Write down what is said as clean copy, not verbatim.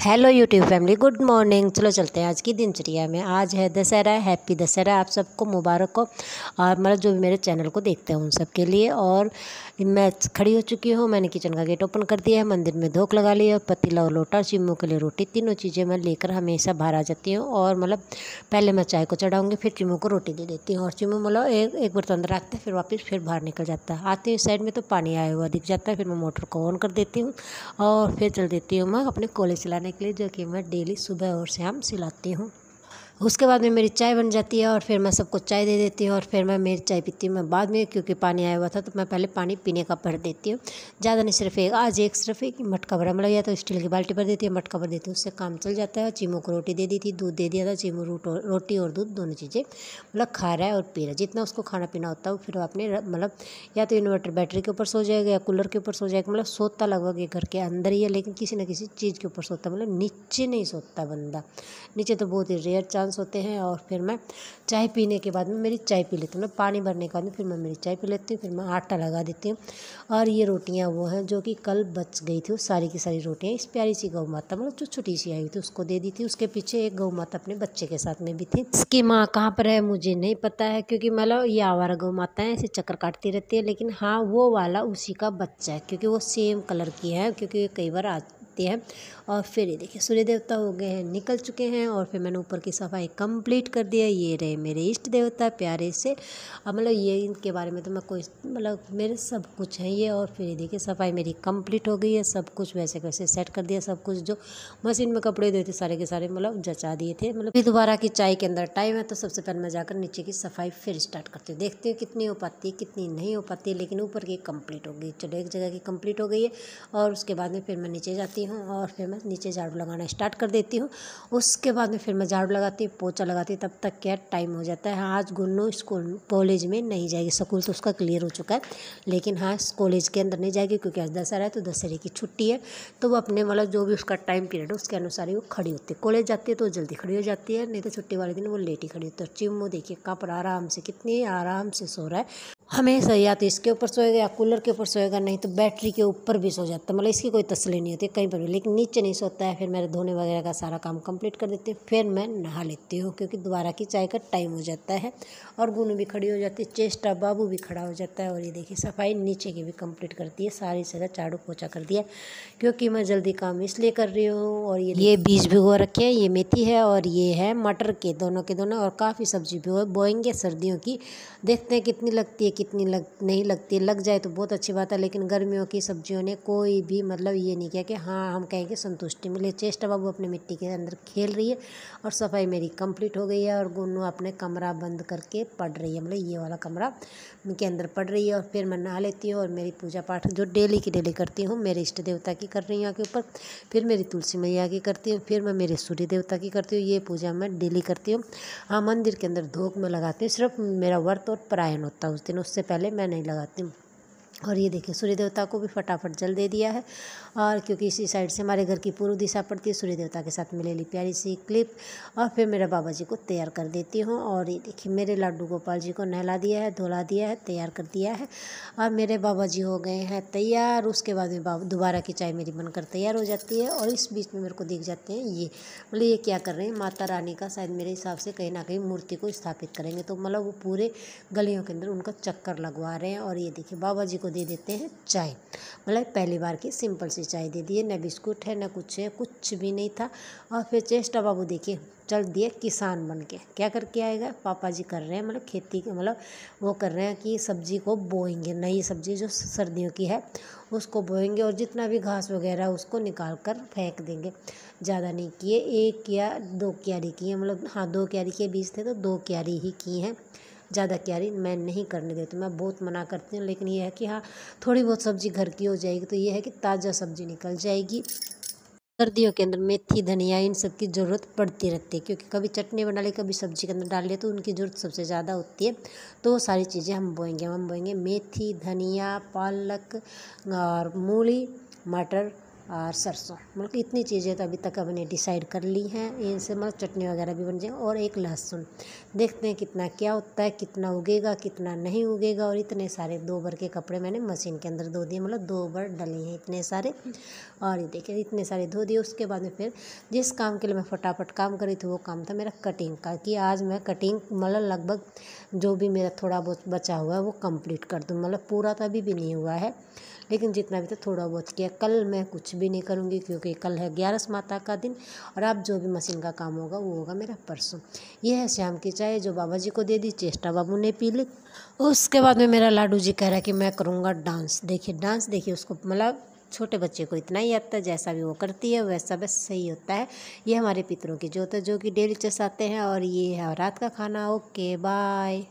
Hello YouTube family, good morning. चलो चलते हैं आज की दिनचर्या में। आज है दशहरा, हैप्पी दशहरा आप सबको मुबारक हो। और मतलब जो भी मेरे चैनल को देखते हैं उन सब के लिए। और मैं खड़ी हो चुकी हूँ, मैंने किचन का गेट ओपन कर दिया है, मंदिर में धोख लगा लिया, पतीला और लोटा, चिम्मू के लिए रोटी, तीनों चीज़ें मैं लेकर हमेशा बाहर आ जाती हूँ। और मतलब पहले मैं चाय को चढ़ाऊँगी, फिर चिम्मू को रोटी दे देती हूँ। और चिम्मू मतलब एक बर्तन अंदर रखते हैं, फिर वापस फिर बाहर निकल जाता है। आती हूँ साइड में तो पानी आया हुआ दिख जाता है, फिर मैं मोटर को ऑन कर देती हूँ और फिर चल देती हूँ मैं अपने कॉलेज चलाने के लिए, जो कि मैं डेली सुबह और शाम सिलाती हूँ। उसके बाद में मेरी चाय बन जाती है और फिर मैं सबको चाय दे देती हूँ। और फिर मैं मेरी चाय पीती हूँ मैं बाद में, क्योंकि पानी आया हुआ था तो मैं पहले पानी पीने का भर देती हूँ। ज़्यादा नहीं, सिर्फ एक मटका भरा, मतलब या तो स्टील की बाल्टी भर देती है, मटका भर देती हूँ, उससे काम चल जाता है। चीमू को रोटी दे दी थी, दूध दे दिया था। चीमू रोटी और दूध दोनों चीज़ें मतलब खा रहा है और पी रहा है। जितना उसको खाना पीना होता है फिर वो अपने मतलब या तो इन्वर्टर बैटरी के ऊपर सो जाएगा या कूलर के ऊपर सो जाएगा। मतलब सोता लगभग ये घर के अंदर ही है, लेकिन किसी न किसी चीज़ के ऊपर सोता, मतलब नीचे नहीं सोता बंदा। नीचे तो बहुत ही रेयर चांस होते हैं। और फिर मैं चाय पीने के बाद में मेरी चाय पी लेती हूँ, मैं पानी भरने के बाद में फिर मैं मेरी चाय पी लेती हूँ। फिर मैं आटा लगा देती हूँ। और ये रोटियाँ वो हैं जो कि कल बच गई थी, वो सारी की सारी रोटियाँ इस प्यारी सी गौ माता, मतलब जो छोटी सी आई हुई थी, उसको दे दी थी। उसके पीछे एक गौ माता अपने बच्चे के साथ में भी थी। इसकी माँ कहाँ पर है मुझे नहीं पता है, क्योंकि मतलब ये आवारा गौ माता है, ऐसे चक्कर काटती रहती है। लेकिन हाँ, वो वाला उसी का बच्चा है, क्योंकि वो सेम कलर की है, क्योंकि ये कई बार आती है। और फिर ये देखिए सूर्य देवता हो गए हैं, निकल चुके हैं। और फिर मैंने ऊपर की सफाई कंप्लीट कर दिया। ये रहे मेरे इष्ट देवता प्यारे से। अब मतलब ये इनके बारे में तो मैं कोई मतलब मेरे सब कुछ है ये। और फिर ये देखिए सफाई मेरी कंप्लीट हो गई है, सब कुछ वैसे वैसे सेट कर दिया। सब कुछ जो मशीन में कपड़े धोए थे सारे के सारे मतलब जचा दिए थे। मतलब फिर दोबारा की चाय के अंदर टाइम है, तो सबसे पहले मैं जाकर नीचे की सफाई फिर स्टार्ट करती हूँ। देखती हूँ कितनी हो पाती है कितनी नहीं हो पाती है, लेकिन ऊपर की कंप्लीट हो गई। चलो एक जगह की कंप्लीट हो गई है। और उसके बाद में फिर मैं नीचे जाती हूँ और फिर मैं नीचे झाड़ू लगाना स्टार्ट कर देती हूँ। उसके बाद में फिर मैं झाड़ू लगाती हूँ, पोछा लगाती हूँ, तब तक क्या टाइम हो जाता है। आज गुन्नू स्कूल कॉलेज में नहीं जाएगी, स्कूल तो उसका क्लियर हो चुका है, लेकिन हाँ कॉलेज के अंदर नहीं जाएगी, क्योंकि आज दशहरा है तो दशहरे की छुट्टी है। तो वो अपने मतलब जो भी उसका टाइम पीरियड है उसके अनुसार ही वो खड़ी होती है। कॉलेज जाती है तो जल्दी खड़ी हो जाती है, नहीं तो छुट्टी वाले दिन वो लेट ही खड़ी होती है। चिम्मू देखिए कहाँ पर आराम से, कितनी आराम से सो रहा है। हमेशा या तो इसके ऊपर सोएगा या कूलर के ऊपर सोएगा, नहीं तो बैटरी के ऊपर भी सो जाता है। मतलब इसकी कोई तसल्ली नहीं होती कहीं पर भी, लेकिन नीचे नहीं सोता है। फिर मेरे धोने वगैरह का सारा काम कंप्लीट कर देती हूँ, फिर मैं नहा लेती हूँ, क्योंकि दोबारा की चाय का टाइम हो जाता है। और गुनू भी खड़ी हो जाती है, चेष्टा बाबू भी खड़ा हो जाता है। और ये देखिए सफाई नीचे की भी कंप्लीट करती है, सारी जगह झाड़ू पोछा कर दिया, क्योंकि मैं जल्दी काम इसलिए कर रही हूँ। और ये बीज भिगो रखे हैं, ये मेथी है और ये है मटर के, दोनों के दोनों। और काफ़ी सब्जी भी बोएंगे सर्दियों की, देखते हैं कितनी लगती है कितनी नहीं लगती है। लग जाए तो बहुत अच्छी बात है, लेकिन गर्मियों की सब्जियों ने कोई भी मतलब ये नहीं किया कि हाँ हम कहेंगे संतुष्टि मिले। चेष्टा बाबू अपने मिट्टी के अंदर खेल रही है और सफाई मेरी कंप्लीट हो गई है। और गुन्नू अपने कमरा बंद करके पढ़ रही है, मतलब ये वाला कमरा के अंदर पढ़ रही है। और फिर मैं नहा लेती हूँ और मेरी पूजा पाठ जो डेली की डेली करती हूँ, मेरे इष्ट देवता की कर रही हूँ यहाँ के ऊपर, फिर मेरी तुलसी मैया की करती हूँ, फिर मैं मेरे सूर्य देवता की करती हूँ। ये पूजा मैं डेली करती हूँ। हाँ, मंदिर के अंदर धूप में लगाती हूँ, सिर्फ मेरा व्रत और परायण होता है उस दिन, उससे पहले मैं नहीं लगाती हूँ। और ये देखिए सूर्य देवता को भी फटाफट जल दे दिया है। और क्योंकि इसी साइड से हमारे घर की पूर्व दिशा पड़ती है, सूर्य देवता के साथ मिले ली प्यारी सी क्लिप। और फिर मेरे बाबा जी को तैयार कर देती हूँ। और ये देखिए मेरे लाडू गोपाल जी को नहला दिया है, धुला दिया है, तैयार कर दिया है। और मेरे बाबा जी हो गए हैं तैयार। उसके बाद में दोबारा की चाय मेरी बनकर तैयार हो जाती है। और इस बीच में मेरे को दिख जाते हैं ये, मतलब ये क्या कर रहे हैं, माता रानी का शायद मेरे हिसाब से कहीं ना कहीं मूर्ति को स्थापित करेंगे, तो मतलब वो पूरे गलियों के अंदर उनका चक्कर लगवा रहे हैं। और ये देखिए बाबा जी को दे देते हैं चाय, मतलब पहली बार की सिंपल सी चाय दे दी है, न बिस्कुट है न कुछ है, कुछ भी नहीं था। और फिर चेष्टा बाबू देखिए चल दिए किसान बन के, क्या करके आएगा, पापा जी कर रहे हैं मतलब खेती के, मतलब वो कर रहे हैं कि सब्जी को बोएंगे, नई सब्जी जो सर्दियों की है उसको बोएंगे। और जितना भी घास वगैरह उसको निकाल कर फेंक देंगे। ज़्यादा नहीं किए, एक या दो क्यारी की है, मतलब हाँ 2 क्यारी के बीज थे तो 2 क्यारी ही की हैं, ज़्यादा क्यारी मैं नहीं करने देती, मैं बहुत मना करती हूँ। लेकिन ये है कि हाँ थोड़ी बहुत सब्ज़ी घर की हो जाएगी, तो ये है कि ताज़ा सब्ज़ी निकल जाएगी। सर्दियों के अंदर मेथी धनिया इन सब की ज़रूरत पड़ती रहती है, क्योंकि कभी चटनी बना ली कभी सब्ज़ी के अंदर डाल लिया, तो उनकी ज़रूरत सबसे ज़्यादा होती है। तो वो सारी चीज़ें हम बोएंगे मेथी धनिया पालक और मूली मटर और सरसों, मतलब कि इतनी चीज़ें तो अभी तक हमने डिसाइड कर ली हैं। इनसे मतलब चटनी वगैरह भी बन जाएगी। और एक लहसुन, देखते हैं कितना क्या होता है, कितना उगेगा कितना नहीं उगेगा। और इतने सारे 2 बार के कपड़े मैंने मशीन के अंदर धो दिए, मतलब 2 बार डले हैं इतने सारे। और ये देखिए इतने सारे धो दिए। उसके बाद में फिर जिस काम के लिए मैं फटाफट काम करी थी वो काम था मेरा कटिंग का, कि आज मैं कटिंग मतलब लगभग जो भी मेरा थोड़ा बहुत बचा हुआ है वो कंप्लीट कर दूँ। मतलब पूरा तो अभी भी नहीं हुआ है, लेकिन जितना भी था थोड़ा बहुत किया। कल मैं कुछ भी नहीं करूँगी क्योंकि कल है 11 माता का दिन। और अब जो भी मशीन का काम होगा वो होगा मेरा परसों। ये है शाम की चाय जो बाबा जी को दे दी, चेष्टा बाबू ने पी ली। उसके बाद में मेरा लाडू जी कह रहा है कि मैं करूँगा डांस। देखिए डांस, देखिए उसको मतलब छोटे बच्चे को इतना ही आता है, जैसा भी वो करती है वैसा बस सही होता है। ये हमारे पितरों की जोत है जो कि डेली चसाते हैं। और ये है रात का खाना। Okay bye.